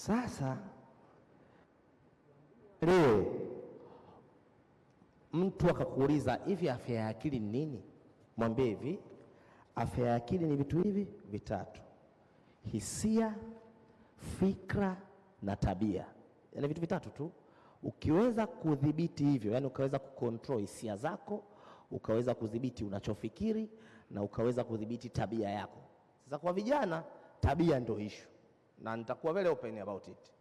Sasa leo mtu akakuuliza hivi afya ya akili ni nini? Mwambie hivi, afya ya akili ni vitu hivi vitatu: hisia, fikra na tabia. Yaani vitu vitatu tu. Ukiweza kudhibiti hivyo, yani ukaweza kucontrol hisia zako, ukaweza kudhibiti unachofikiri na ukaweza kudhibiti tabia yako. Sasa kwa vijana, tabia ndio issue. Na nitakuwa very open about it.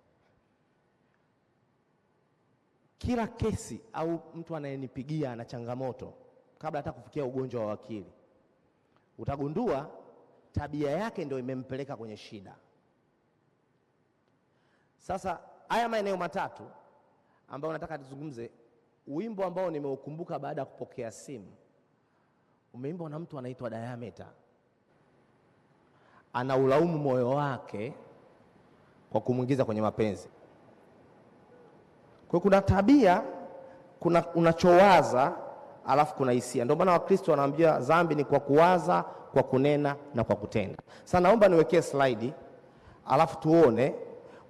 Kila kesi au mtu anayenipigia ana changamoto kabla hata kufikia ugonjwa wa akili, utagundua tabia yake ndio imempeleka kwenye shida. Sasa haya maeneo matatu ambayo nataka tuzungumze, wimbo ambao nimeukumbuka baada ya kupokea simu, umeimbwa na mtu anaitwa Diameter. Anaulaumu moyo wake kwa kumwingiza kwenye mapenzi. Kwa kuna tabia, kuna unachowaza, alafu kuna hisia. Ndio maana Wakristo wanaambia dhambi ni kwa kuwaza, kwa kunena na kwa kutenda. Sasa naomba niwekee slide, alafu tuone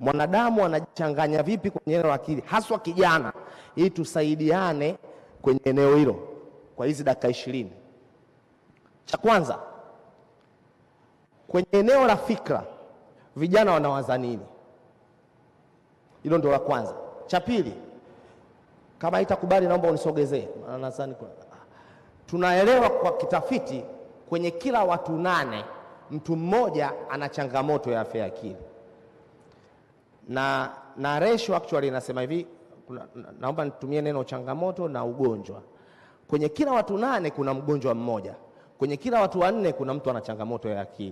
mwanadamu anachanganya vipi kwenye eneo la akili, haswa kijana, ili tusaidiane kwenye eneo hilo kwa hizi dakika 20. Cha kwanza, kwenye eneo la fikra, vijana wanawaza nini? Hilo ndio la kwanza. Cha pili, kama haitakubali naomba unisogezee. Nadhani tunaelewa kwa kitafiti kwenye kila watu 8 mtu mmoja ana changamoto ya afya ya akili. Na ratio actually inasema hivi, naomba nitumie neno changamoto na ugonjwa. Kwenye kila watu 8 kuna mgonjwa mmoja. Kwenye kila watu 4 kuna mtu ana changamoto ya akili.